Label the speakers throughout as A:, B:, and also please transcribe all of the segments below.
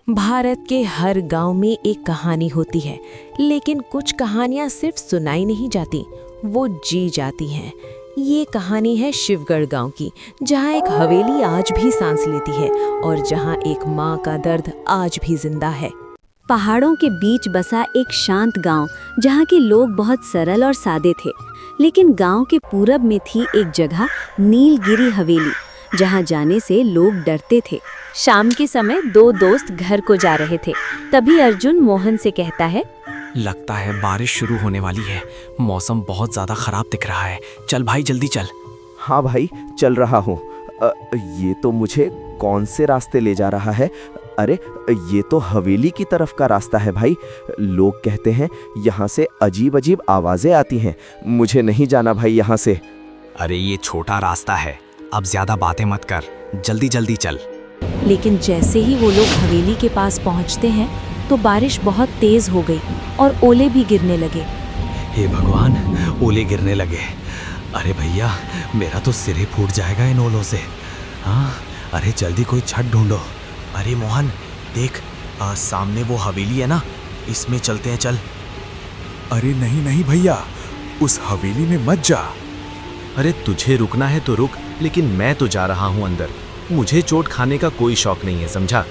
A: भारत के हर गांव में एक कहानी होती है, लेकिन कुछ कहानियां सिर्फ सुनाई नहीं जाती, वो जी जाती हैं। ये कहानी है शिवगढ़ गांव की, जहां एक हवेली आज भी सांस लेती है और जहां एक माँ का दर्द आज भी जिंदा है।
B: पहाड़ों के बीच बसा एक शांत गांव, जहां के लोग बहुत सरल और सादे थे। लेकिन गांव के पूरब में थी एक जगह, नीलगिरी हवेली, जहां जाने से लोग डरते थे। शाम के समय दो दोस्त घर को जा रहे थे। तभी अर्जुन मोहन से कहता है,
C: लगता है बारिश शुरू होने वाली है। मौसम बहुत ज्यादा खराब दिख रहा है। चल भाई जल्दी चल।
D: हाँ भाई, चल रहा हूँ। ये तो मुझे कौन से रास्ते ले जा रहा है? अरे ये तो हवेली की तरफ का रास्ता है भाई। लोग कहते हैं यहाँ से अजीब अजीब आवाजें आती हैं। मुझे नहीं जाना भाई यहाँ से।
C: अरे ये छोटा रास्ता है, अब ज्यादा बातें मत कर, जल्दी जल्दी चल।
A: लेकिन जैसे ही वो लोग हवेली के पास पहुंचते हैं तो बारिश बहुत तेज हो गई और ओले भी गिरने लगे।
C: हे भगवान, ओले गिरने लगे। अरे भैया, मेरा तो सिर ही फूट जाएगा इन ओलों से। हाँ, अरे जल्दी कोई छत ढूंढो। अरे मोहन देख, सामने वो हवेली है ना, इसमें चलते हैं, चल।
E: अरे नहीं नहीं भैया, उस हवेली में मत जा।
F: अरे तुझे रुकना है तो रुक, लेकिन मैं तो जा रहा हूँ अंदर। मुझे चोट खाने का कोई शौक नहीं है, समझा?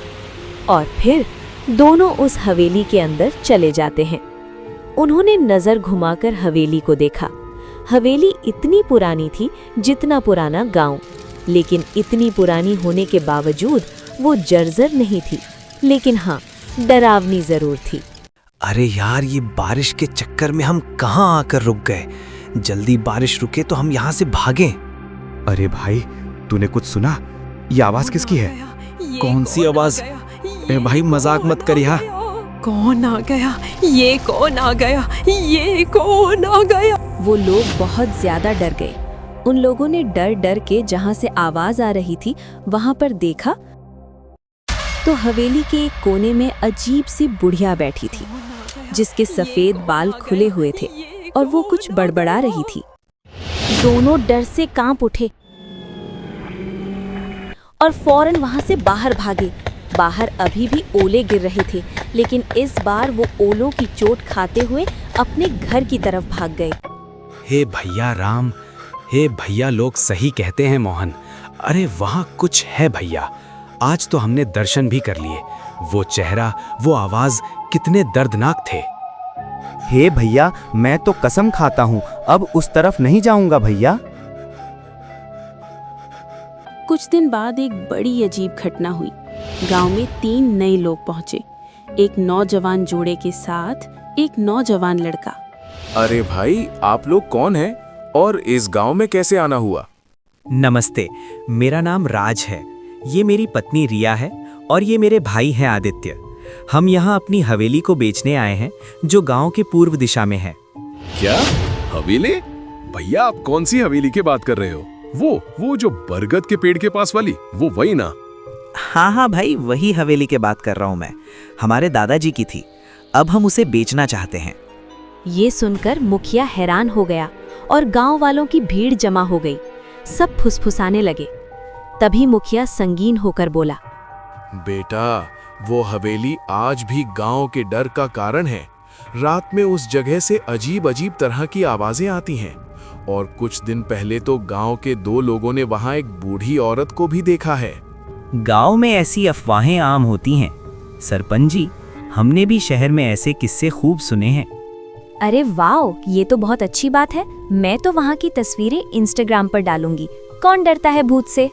A: और फिर दोनों उस हवेली के अंदर चले जाते हैं। उन्होंने नजर घुमाकर हवेली को देखा। हवेली इतनी पुरानी थी जितना पुराना गांव, लेकिन इतनी पुरानी होने के बावजूद वो जर्जर नहीं थी, लेकिन हाँ, डरावनी जरूर थी।
C: अरे यार, ये बारिश के चक्कर में हम कहाँ आकर रुक गए। जल्दी बारिश रुके तो हम यहाँ से भागें।
E: अरे भाई, तूने कुछ सुना? ये आवाज किसकी है?
C: कौन सी आवाज? ए भाई मजाक मत कर यार।
G: कौन आ गया? ये कौन आ गया? ये कौन आ गया?
A: वो लोग बहुत ज्यादा डर गए। उन लोगों ने डर डर के जहां से आवाज आ रही थी वहां पर देखा तो हवेली के एक कोने में अजीब सी बुढ़िया बैठी थी, जिसके सफेद बाल खुले हुए थे और वो कुछ बड़बड़ा रही थी। दोनों डर से कांप उठे और फौरन वहां से बाहर भागे। बाहर अभी भी ओले गिर रहे थे, लेकिन इस बार वो ओलों की चोट खाते हुए अपने घर की तरफ भाग गए।
C: हे भैया राम, हे भैया, लोग सही कहते हैं मोहन। अरे वहाँ कुछ है भैया। आज तो हमने दर्शन भी कर लिए। वो चेहरा, वो आवाज कितने दर्दनाक थे।
D: हे भैया, मैं तो कसम खाता हूँ, अब उस तरफ नहीं जाऊंगा भैया।
G: कुछ दिन बाद एक बड़ी अजीब घटना हुई। गांव में 3 नए लोग पहुंचे। एक नौजवान जोड़े के साथ एक नौजवान लड़का।
E: अरे भाई, आप लोग कौन हैं और इस गांव में कैसे आना हुआ?
C: नमस्ते, मेरा नाम राज है। ये मेरी पत्नी रिया है और ये मेरे भाई हैं आदित्य। हम यहाँ अपनी हवेली को बेचने आए हैं, जो गांव के पूर्व दिशा में है।
E: क्या हवेली? भैया, आप कौन सी हवेली की बात कर रहे हो? वो जो बरगद के पेड़ के पास वाली, वो वही ना?
H: हाँ भाई, वही हवेली के बात कर रहा हूँ मैं। हमारे दादाजी की थी, अब हम उसे बेचना चाहते हैं।
A: ये सुनकर मुखिया हैरान हो गया और गांव वालों की भीड़ जमा हो गई। सब फुसफुसाने लगे। तभी मुखिया संगीन होकर बोला,
E: बेटा, वो हवेली आज भी गांव के डर का कारण है। रात में उस जगह से अजीब अजीब तरह की आवाजें आती हैं और कुछ दिन पहले तो गांव के 2 लोगों ने वहां एक बूढ़ी औरत को भी देखा है।
H: गांव में ऐसी अफवाहें आम होती हैं सरपंच जी, हमने भी शहर में ऐसे किस्से खूब सुने हैं।
A: अरे वाह, ये तो बहुत अच्छी बात है। मैं तो वहाँ की तस्वीरें इंस्टाग्राम पर डालूंगी। कौन डरता है भूत से?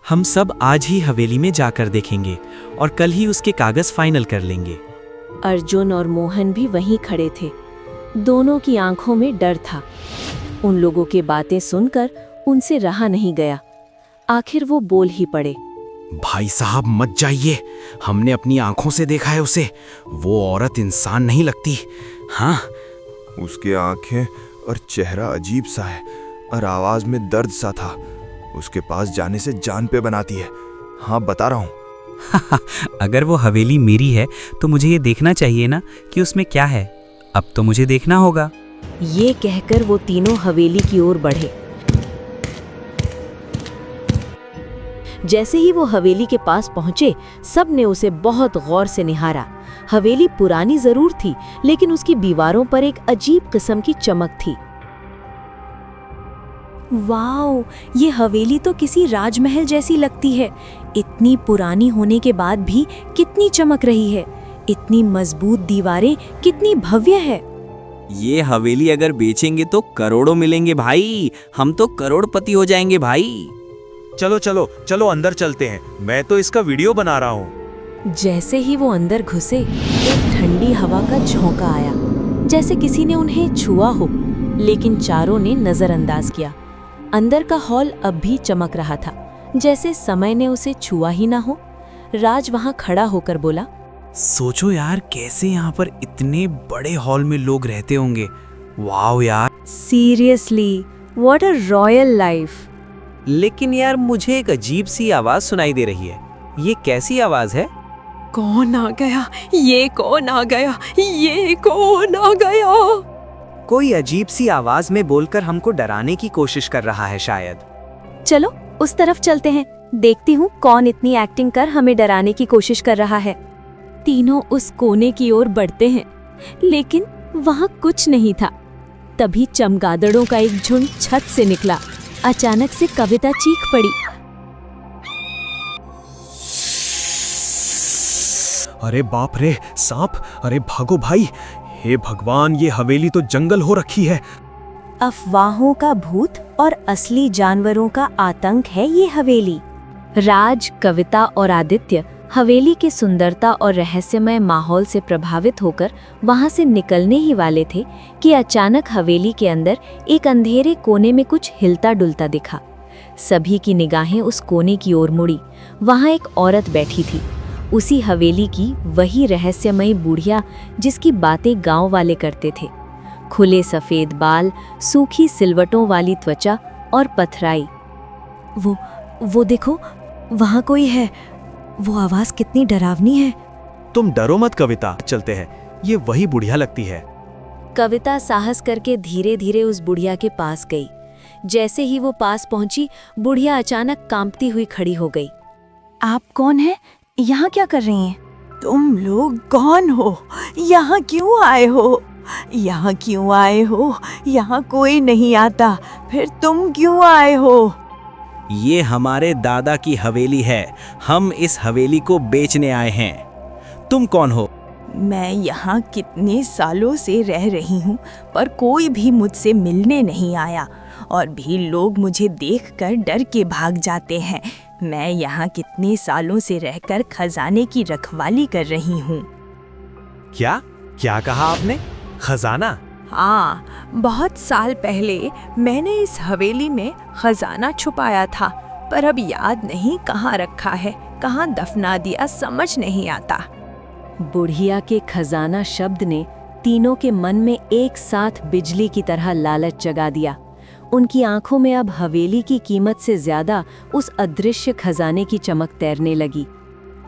C: हम सब आज ही हवेली में जाकर देखेंगे और कल ही उसके कागज फाइनल कर लेंगे।
A: अर्जुन और मोहन भी वहीं खड़े थे। दोनों की आंखों में डर था। उन लोगों की बातें सुनकर उनसे रहा नहीं गया। आखिर वो बोल ही पड़े,
C: भाई साहब मत जाइए, हमने अपनी आंखों से देखा है उसे। वो औरत इंसान नहीं लगती। हाँ,
E: उसके आंखें और चेहरा अजीब सा है और आवाज में दर्द सा था। उसके पास जाने से जान पे बनाती है। हाँ, बता रहा हूँ।
H: अगर वो हवेली मेरी है तो मुझे ये देखना चाहिए ना कि उसमें क्या है। अब तो मुझे देखना होगा।
A: ये कहकर वो तीनों हवेली की ओर बढ़े।
B: जैसे ही वो हवेली के पास पहुंचे, सब ने उसे बहुत गौर से निहारा। हवेली पुरानी जरूर थी, लेकिन उसकी दीवारों पर एक अजीब किस्म की चमक थी।
A: वाओ, ये हवेली तो किसी राजमहल जैसी लगती है। इतनी पुरानी होने के बाद भी कितनी चमक रही है। इतनी मजबूत दीवारें, कितनी भव्य है।
H: ये हवेली अगर बेचेंगे तो करोड़ों मिलेंगे भाई। हम तो करोड़पति हो जाएंगे भाई।
F: चलो चलो चलो अंदर चलते हैं, मैं तो इसका वीडियो बना रहा हूँ।
A: जैसे ही वो अंदर घुसे, एक ठंडी हवा का झोंका आया, जैसे किसी ने उन्हें छुआ हो, लेकिन चारों ने नजरअंदाज किया। अंदर का हॉल अब भी चमक रहा था, जैसे समय ने उसे छुआ ही ना हो। राज वहां खड़ा होकर बोला,
C: सोचो यार, कैसे यहाँ पर इतने बड़े हॉल में लोग रहते होंगे। वाओ यार।
B: Seriously, what a royal life.
H: लेकिन यार मुझे एक अजीब सी आवाज सुनाई दे रही है। ये कैसी आवाज है?
A: कौन आ गया? ये कौन आ गया? ये कौन आ गया?
H: कोई अजीब सी आवाज में बोलकर हमको डराने की कोशिश कर रहा है शायद।
B: चलो उस तरफ चलते हैं, देखती हूँ कौन इतनी एक्टिंग कर हमें डराने की कोशिश कर रहा है।
A: तीनों उस कोने की ओर बढ़ते हैं, लेकिन वहां कुछ नहीं था। तभी चमगादड़ों का एक झुंड छत से निकला। अचानक से कविता चीख पड़ी,
C: अरे बाप रे, सांप! अरे भागो भाई! हे भगवान, ये हवेली तो जंगल हो रखी है।
B: अफवाहों का भूत और असली जानवरों का आतंक है ये हवेली। राज, कविता और आदित्य हवेली की सुंदरता और रहस्यमय माहौल से प्रभावित होकर वहां से निकलने ही वाले थे कि अचानक हवेली के अंदर एक अंधेरे कोने में कुछ हिलता डुलता दिखा। सभी की निगाहें उस कोने की ओर मुड़ी। वहां एक औरत बैठी थी, उसी हवेली की वही रहस्यमयी बुढ़िया जिसकी बातें गांव वाले करते थे। खुले सफेद बाल, सूखी सिलवटों वाली त्वचा और पथराई।
A: वो देखो, वहां कोई है। वो आवाज कितनी डरावनी है।
F: तुम डरो मत कविता, चलते हैं, ये वही बुढ़िया लगती है।
B: कविता साहस करके धीरे धीरे उस बुढ़िया के पास गई। जैसे ही वो पास पहुंची, बुढ़िया अचानक कांपती हुई खड़ी हो गई।
I: आप कौन हैं? यहाँ क्या कर रही हैं? तुम लोग कौन हो? यहाँ क्यों आए हो? यहाँ क्यों आए हो? यहाँ कोई नहीं आता, फिर तुम क्यों आए हो?
H: ये हमारे दादा की हवेली है, हम इस हवेली को बेचने आए हैं। तुम कौन हो?
I: मैं यहाँ कितने सालों से रह रही हूँ, पर कोई भी मुझसे मिलने नहीं आया और भी लोग मुझे देखकर डर के भाग जाते हैं। मैं यहाँ कितने सालों से रहकर खजाने की रखवाली कर रही हूँ।
F: क्या क्या कहा आपने? खजाना?
I: हाँ, बहुत साल पहले मैंने इस हवेली में खजाना छुपाया था, पर अब याद नहीं कहाँ रखा है, कहाँ दफना दिया, समझ नहीं आता।
B: बुढ़िया के खजाना शब्द ने तीनों के मन में एक साथ बिजली की तरह लालच जगा दिया। उनकी आंखों में अब हवेली की कीमत से ज्यादा उस अदृश्य खजाने की चमक तैरने लगी।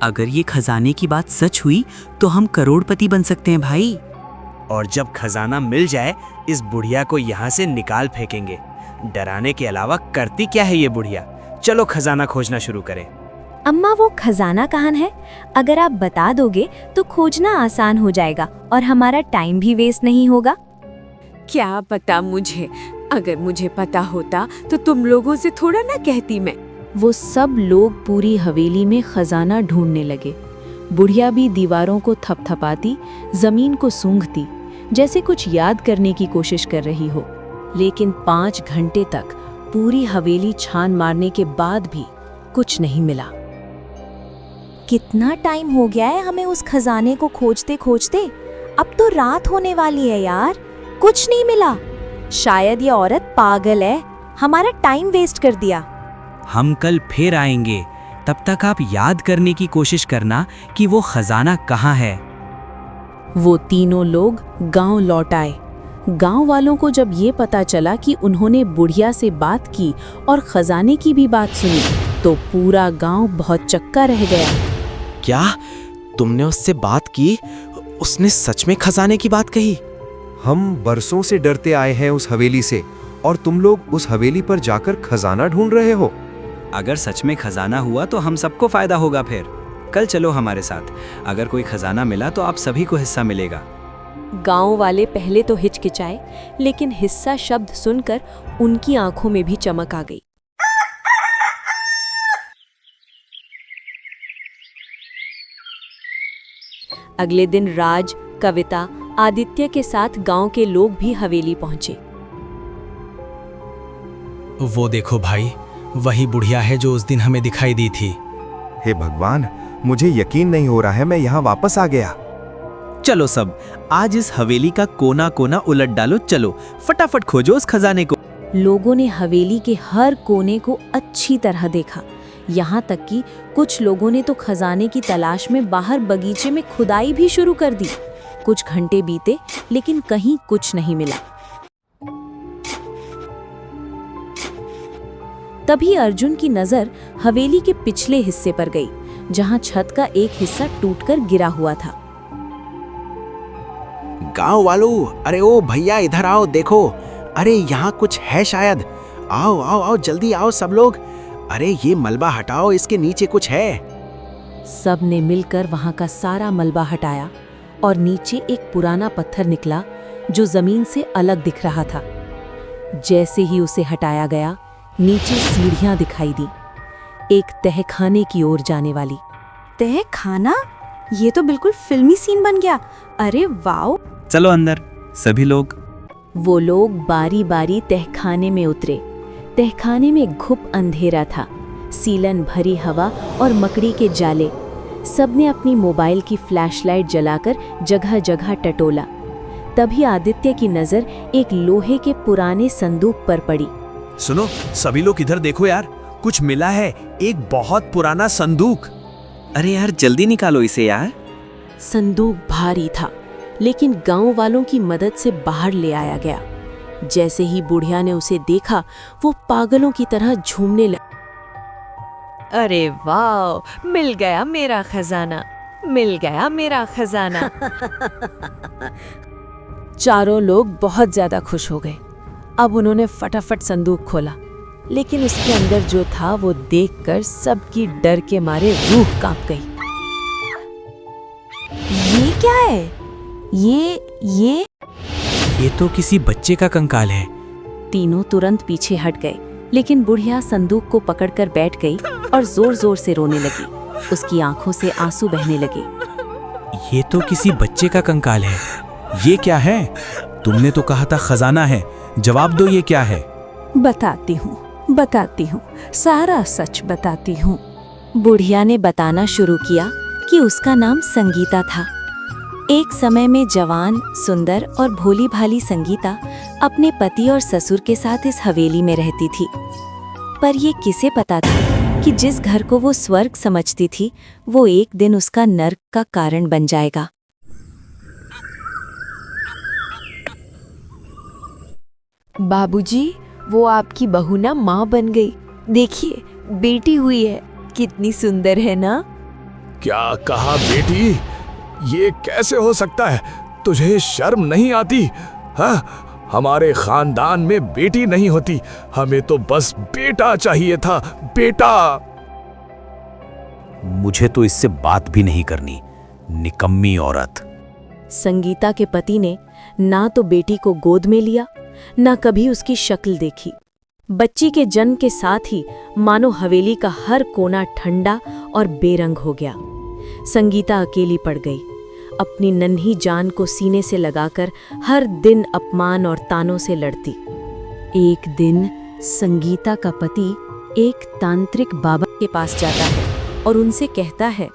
H: अगर ये खजाने की बात सच हुई तो हम करोड़पति बन सकते हैं भाई। और जब खजाना मिल जाए, इस बुढ़िया को यहाँ से निकाल फेंकेंगे। डराने के अलावा करती क्या है ये बुढ़िया? चलो खजाना खोजना शुरू करें।
B: अम्मा, वो खजाना कहाँ है? अगर आप बता दोगे तो खोजना आसान हो जाएगा और हमारा टाइम भी वेस्ट नहीं होगा।
G: क्या पता मुझे, अगर मुझे पता होता तो तुम लोगों से थोड़ा ना कहती मैं।
A: वो सब लोग पूरी हवेली में खजाना ढूंढने लगे। बुढ़िया भी दीवारों को थपथपाती, जमीन को सूंघती, जैसे कुछ याद करने की कोशिश कर रही हो। लेकिन 5 घंटे तक पूरी हवेली छान मारने के बाद भी कुछ नहीं मिला।
B: कितना टाइम हो गया है हमें उस खजाने को खोजते खोजते। अब तो रात होने वाली है यार, कुछ नहीं मिला। शायद ये औरत पागल है, हमारा टाइम वेस्ट कर दिया।
H: हम कल फिर आएंगे, तब तक आप याद करने की कोशिश करना कि वो खजाना कहाँ है।
A: वो तीनों लोग गांव लौट आए। गांव वालों को जब ये पता चला कि उन्होंने बुढ़िया से बात की और खजाने की भी बात सुनी, तो पूरा गांव बहुत चक्का रह गया।
C: क्या तुमने उससे बात की? उसने सच में खजाने की बात कही?
J: हम बरसों से डरते आए हैं उस हवेली से, और तुम लोग उस हवेली पर जाकर खजाना ढूंढ रहे हो।
H: अगर सच में खजाना हुआ तो हम सबको फायदा होगा। फिर कल चलो हमारे साथ, अगर कोई खजाना मिला तो आप सभी को हिस्सा मिलेगा।
A: गांव वाले पहले तो हिचकिचाए, लेकिन हिस्सा शब्द सुनकर उनकी आंखों में भी चमक आ गई। अगले दिन राज, कविता, आदित्य के साथ गांव के लोग भी हवेली पहुंचे।
C: वो देखो भाई, वही बुढ़िया है जो उस दिन हमें दिखाई दी थी।
J: हे भगवान, मुझे यकीन नहीं हो रहा है मैं यहाँ वापस आ गया।
F: चलो सब, आज इस हवेली का कोना कोना उलट डालो। चलो फटाफट खोजो उस खजाने को।
A: लोगों ने हवेली के हर कोने को अच्छी तरह देखा, यहाँ तक कि कुछ लोगों ने तो खजाने की तलाश में बाहर बगीचे में खुदाई भी शुरू कर दी। कुछ घंटे बीते, लेकिन कहीं कुछ नहीं मिला। तभी अर्जुन की नजर हवेली के पिछले हिस्से पर गई, जहां छत का एक हिस्सा टूटकर गिरा हुआ था।
K: गांव वालों, अरे ओ भैया इधर आओ, देखो, अरे यहाँ कुछ है शायद। आओ आओ आओ, जल्दी आओ सब लोग। अरे ये मलबा हटाओ, इसके नीचे कुछ है।
A: सब ने मिलकर वहां का सारा मलबा हटाया और नीचे एक पुराना पत्थर निकला जो जमीन से अलग दिख रहा था। जैसे ही उसे हटाया गया, नीचे सीढ़ियां दिखाई दी, एक तहखाने की ओर जाने वाली।
B: तहखाना? ये तो बिल्कुल फिल्मी सीन बन गया। अरे वाओ!
H: चलो अंदर सभी लोग।
A: वो लोग बारी बारी तहखाने में उतरे। तहखाने में घुप अंधेरा था, सीलन भरी हवा और मकड़ी के जाले। सबने अपनी मोबाइल की फ्लैशलाइट जलाकर जगह जगह टटोला। तभी आदित्य की नजर एक लोहे के पुराने संदूक पर पड़ी।
F: सुनो सभी लोग, इधर देखो यार, कुछ मिला है, एक बहुत पुराना संदूक।
H: अरे यार जल्दी निकालो इसे यार।
A: संदूक भारी था, लेकिन गांव वालों की मदद से बाहर ले आया गया। जैसे ही बुढ़िया ने उसे देखा, वो पागलों की तरह झूमने लगी।
L: अरे वाह, मिल गया मेरा खजाना, मिल गया मेरा खजाना।
A: चारों लोग बहुत ज्यादा खुश हो गए। अब उन्होंने फटाफट संदूक खोला, लेकिन उसके अंदर जो था वो देखकर सबकी डर के मारे रूह कांप गई। ये क्या है?
C: ये तो किसी बच्चे का कंकाल है।
A: तीनों तुरंत पीछे हट गए, लेकिन बुढ़िया संदूक को पकड़कर बैठ गई और जोर जोर से रोने लगी। उसकी आंखों से आंसू बहने लगे।
C: ये तो किसी बच्चे का कंकाल है। ये क्या है? तुमने तो कहा था खजाना है, जवाब दो ये क्या है?
A: बताती हूँ, सारा सच बताती हूँ। बुढ़िया ने बताना शुरू किया कि उसका नाम संगीता था। एक समय में जवान, सुंदर और भोली भाली संगीता अपने पति और ससुर के साथ इस हवेली में रहती थी। पर ये किसे पता था कि जिस घर को वो स्वर्ग समझती थी, वो एक दिन उसका नर्क का कारण बन जाएगा।
L: बाबूजी, वो आपकी बहू ना माँ बन गई। देखिए, बेटी हुई है, कितनी सुंदर है ना?
E: क्या कहा बेटी? ये कैसे हो सकता है? तुझे शर्म नहीं आती? हाँ, हमारे खानदान में बेटी नहीं होती, हमें तो बस बेटा चाहिए था, बेटा।
C: मुझे तो इससे बात भी नहीं करनी, निकम्मी औरत।
A: संगीता के पति ने ना तो बेटी को गोद में लिया, ना कभी उसकी शक्ल देखी। बच्ची के जन्म के साथ ही मानो हवेली का हर कोना ठंडा और बेरंग हो गया। संगीता अकेली पड़ गई, अपनी नन्ही जान को सीने से लगाकर हर दिन अपमान और तानों से लड़ती। एक दिन संगीता का पति एक तांत्रिक बाबा के पास जाता है और उनसे कहता है,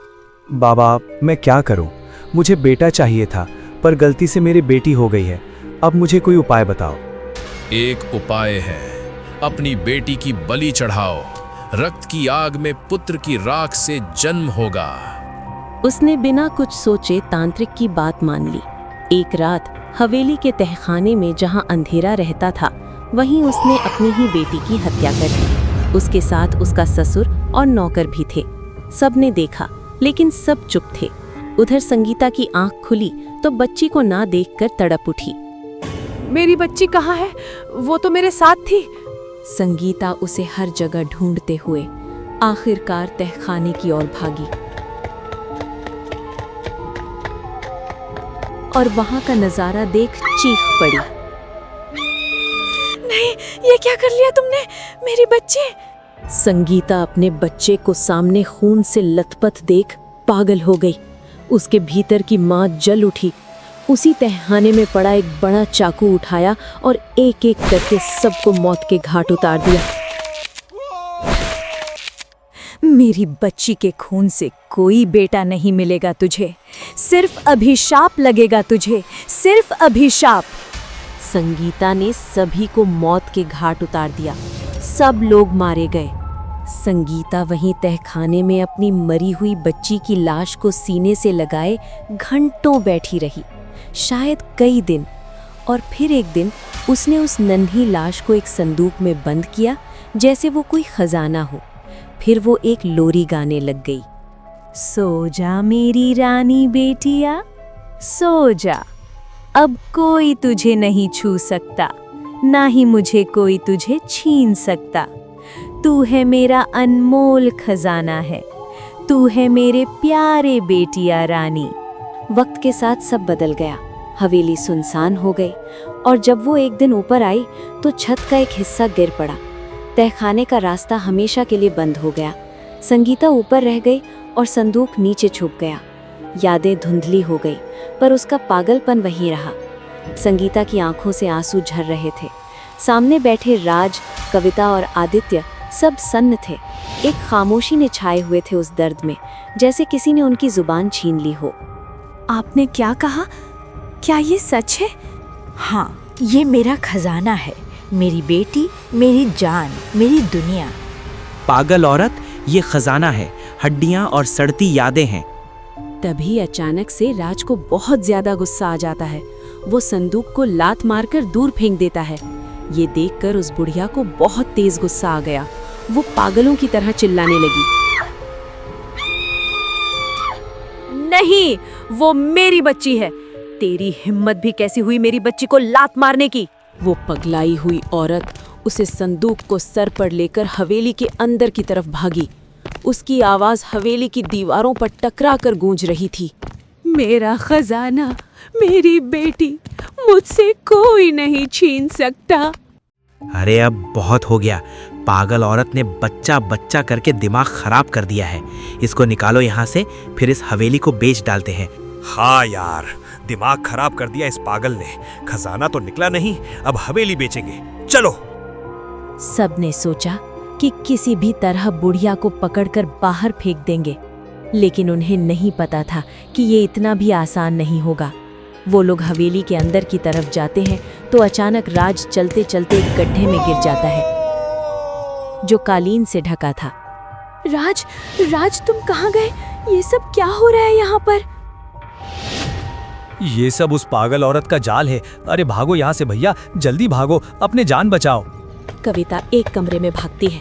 J: बाबा, मैं क्या करूं? मुझे बेटा चाहिए था, पर गलती से मेरी बेटी हो गई है। अब मुझे कोई उपाय बताओ।
E: एक उपाय है, अपनी बेटी की बलि चढ़ाओ, रक्त की आग में पुत्र की राख से जन्म होगा।
A: उसने बिना कुछ सोचे तांत्रिक की बात मान ली। एक रात हवेली के तहखाने में जहां अंधेरा रहता था, वहीं उसने अपनी ही बेटी की हत्या कर दी। उसके साथ उसका ससुर और नौकर भी थे। सबने देखा, लेकिन सब चुप थे। उधर संगीता की आंख खुली तो बच्ची को ना देखकर तड़प उठी।
L: मेरी बच्ची कहाँ है? वो तो मेरे साथ थी।
A: संगीता उसे हर जगह ढूंढते हुए आखिरकार तहखाने की ओर भागी और वहां का नजारा देख चीख पड़ी।
G: नहीं, ये क्या कर लिया तुमने, मेरी बच्ची?
A: संगीता अपने बच्चे को सामने खून से लथपथ देख पागल हो गई। उसके भीतर की मां जल उठी। उसी तहखाने में पड़ा एक बड़ा चाकू उठाया और एक एक करके सबको मौत के घाट उतार दिया।
B: मेरी बच्ची के खून से कोई बेटा नहीं मिलेगा तुझे, सिर्फ अभिशाप लगेगा तुझे, सिर्फ अभिशाप।
A: संगीता ने सभी को मौत के घाट उतार दिया। सब लोग मारे गए। संगीता वहीं तहखाने में अपनी मरी हुई बच्ची की लाश को सीने से लगाए घंटों बैठी रही, शायद कई दिन। और फिर एक दिन उसने उस नन्ही लाश को एक संदूक में बंद किया, जैसे वो कोई खजाना हो। फिर वो एक लोरी गाने लग गई।
B: सो जा मेरी रानी बेटिया, सो जा, अब कोई तुझे नहीं छू सकता, ना ही मुझे कोई तुझे छीन सकता। तू है मेरा अनमोल खजाना है, तू है मेरे प्यारे बेटिया रानी।
A: वक्त के साथ सब बदल गया। हवेली सुनसान हो गई और जब वो एक दिन ऊपर आई तो छत का एक हिस्सा गिर पड़ा। तहखाने का रास्ता हमेशा के लिए बंद हो गया। संगीता ऊपर रह गई और संदूक नीचे छुप गया। यादें धुंधली हो गई, पर उसका पागलपन वहीं रहा। संगीता की आंखों से आंसू झर रहे थे। सामने बैठे राज, कविता और आदित्य सब सन्न थे। एक खामोशी ने छाए हुए थे उस दर्द में, जैसे किसी ने उनकी जुबान छीन ली हो।
B: आपने क्या कहा? क्या ये सच है?
I: हाँ, ये मेरा खजाना है, मेरी बेटी, मेरी जान, मेरी दुनिया।
H: पागल औरत, ये खजाना है, हड्डियां और सड़ती यादें हैं।
G: तभी अचानक से राज को बहुत ज्यादा गुस्सा आ जाता है। वो संदूक को लात मारकर दूर फेंक देता है। ये देखकर उस बुढ़िया को बहुत तेज गुस्सा आ गया। वो पागलों की तरह चिल्लाने लगी,
B: नहीं, वो मेरी बच्ची है। तेरी हिम्मत भी कैसी हुई मेरी बच्ची को लात मारने की?
G: वो पगलाई हुई औरत उसे संदूक को सर पर लेकर हवेली के अंदर की तरफ भागी। उसकी आवाज हवेली की दीवारों पर टकरा कर गूंज रही थी।
B: मेरा खजाना, मेरी बेटी, मुझसे कोई नहीं छीन सकता।
K: अरे अब बहुत हो गया। पागल औरत ने बच्चा बच्चा करके दिमाग खराब कर दिया है। इसको निकालो यहाँ से, फिर इस हवेली को बेच डालते हैं।
F: हाँ यार, दिमाग खराब कर दिया इस पागल ने। खजाना तो निकला नहीं, अब हवेली बेचेंगे। चलो।
A: सबने सोचा कि किसी भी तरह बुढ़िया को पकड़कर बाहर फेंक देंगे, लेकिन उन्हें नहीं पता था कि ये इतना भी आसान नहीं होगा। वो लोग हवेली के अंदर की तरफ जाते हैं तो अचानक राज चलते चलते एक गड्ढे में गिर जाता है जो कालीन से ढका था।
B: राज, राज तुम कहाँ गए? ये सब क्या हो रहा है यहाँ पर?
J: ये सब उस पागल औरत का जाल है। अरे भागो यहाँ से भैया, जल्दी भागो, अपने जान बचाओ।
A: कविता एक कमरे में भागती है,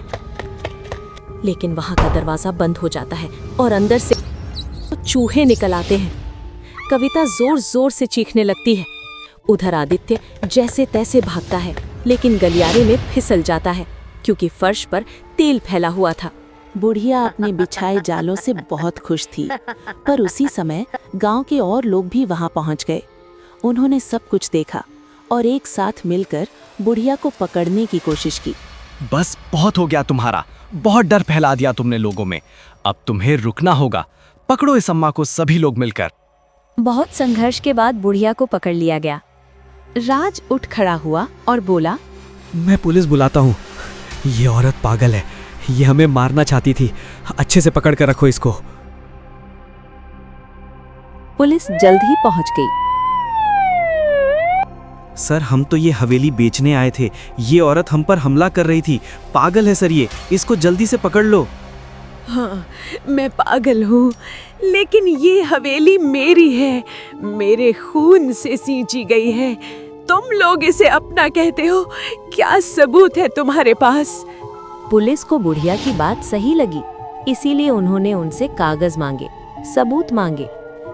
A: लेकिन वहां का दरवाजा बंद हो जाता है और अंदर से चूहे निकल आते हैं। कविता जोर जोर से चीखने लगती है। उधर आदित्य जैसे तैसे भागता है, लेकिन गलियारे में फिसल जाता है क्योंकि फर्श पर तेल फैला हुआ था।
G: बुढ़िया अपने बिछाए जालों से बहुत खुश थी, पर उसी समय गांव के और लोग भी वहां पहुंच गए। उन्होंने सब कुछ देखा और एक साथ मिलकर बुढ़िया को पकड़ने की कोशिश की।
C: बस बहुत हो गया तुम्हारा, बहुत डर फैला दिया तुमने लोगों में। अब तुम्हें रुकना होगा। पकड़ो इस अम्मा को सभी लोग मिलकर।
B: बहुत संघर्ष के बाद बुढ़िया को पकड़ लिया गया।
G: राज उठ खड़ा हुआ और बोला,
J: मैं पुलिस बुलाता हूँ। ये औरत पागल है, ये हमें मारना चाहती थी। अच्छे से पकड़ कर रखो इसको।
A: पुलिस जल्द ही पहुंच गई।
F: सर, हम तो ये हवेली बेचने आए थे। ये औरत हम पर हमला कर रही थी। पागल है सर ये, इसको जल्दी से पकड़ लो।
B: हाँ, मैं पागल हूँ, लेकिन ये हवेली मेरी है, मेरे खून से सींची गई है। तुम लोग इसे अपना कहते हो, क्या सबूत है तुम्हारे पास?
A: पुलिस को बुढ़िया की बात सही लगी, इसीलिए उन्होंने उनसे कागज मांगे, सबूत मांगे,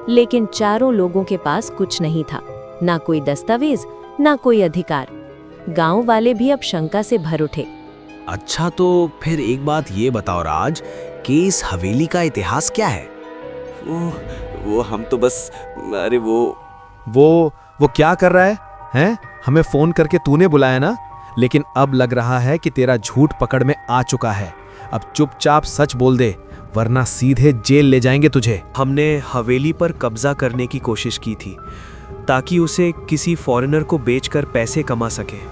A: लेकिन चारों लोगों के पास कुछ नहीं था, ना कोई दस्तावेज, ना कोई अधिकार। गांव वाले भी अब शंका से भर उठे।
F: अच्छा तो फिर एक बात ये बताओ राज कि इस हवेली का इतिहास क्या है?
D: वो हम तो बस अरे
J: वो क्या कर रहा है? हैं? हमें फोन करके तूने बुलाया ना? लेकिन अब लग रहा है कि तेरा झूठ पकड़ में आ चुका है। अब चुपचाप सच बोल दे, वरना सीधे जेल ले जाएंगे तुझे।
F: हमने हवेली पर कब्जा करने की कोशिश की थी ताकि उसे किसी फॉरेनर को बेचकर पैसे कमा सके।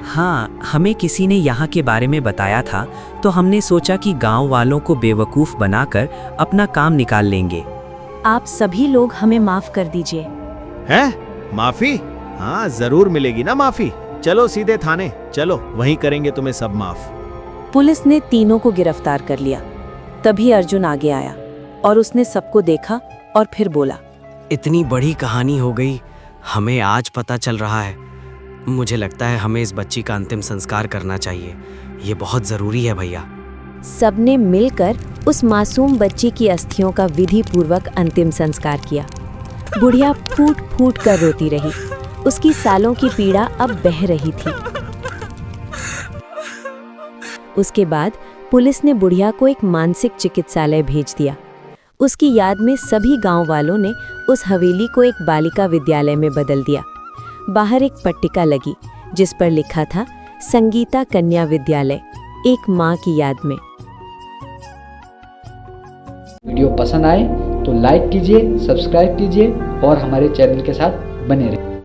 H: हाँ, हमें किसी ने यहाँ के बारे में बताया था, तो हमने सोचा कि गांव वालों को बेवकूफ़ बनाकर अपना काम निकाल लेंगे।
B: आप सभी लोग हमें माफ कर दीजिए।
F: हैं? माफी? हाँ, जरूर मिलेगी ना माफी। चलो सीधे थाने, चलो वहीं करेंगे तुम्हें सब माफ।
G: पुलिस ने तीनों को गिरफ्तार कर लिया। तभी अर्जुन आगे आया और उसने सबको देखा और फिर बोला,
H: इतनी बड़ी कहानी हो गई, हमें आज पता चल रहा है। मुझे लगता है हमें इस बच्ची का अंतिम संस्कार करना चाहिए। ये बहुत ज़रूरी है भैया।
B: सबने मिलकर उस मासूम बच्ची की अस्थियों का विधि पूर्वक अंतिम संस्कार किया। बुढ़िया फूट फूट कर रोती रही। उसकी सालों की पीड़ा अब बह रही थी। उसके बाद पुलिस ने बुढ़िया को एक मानसिक चिकित्सालय भेज दिया। उसकी याद में सभी गांव वालों ने उस हवेली को एक बालिका विद्यालय में बदल दिया। बाहर एक पट्टिका लगी जिस पर लिखा था संगीता कन्या विद्यालय, एक माँ की याद में।
M: वीडियो पसंद आए तो लाइक कीजिए, सब्सक्राइब कीजिए और हमारे चैनल के साथ बने रहिए।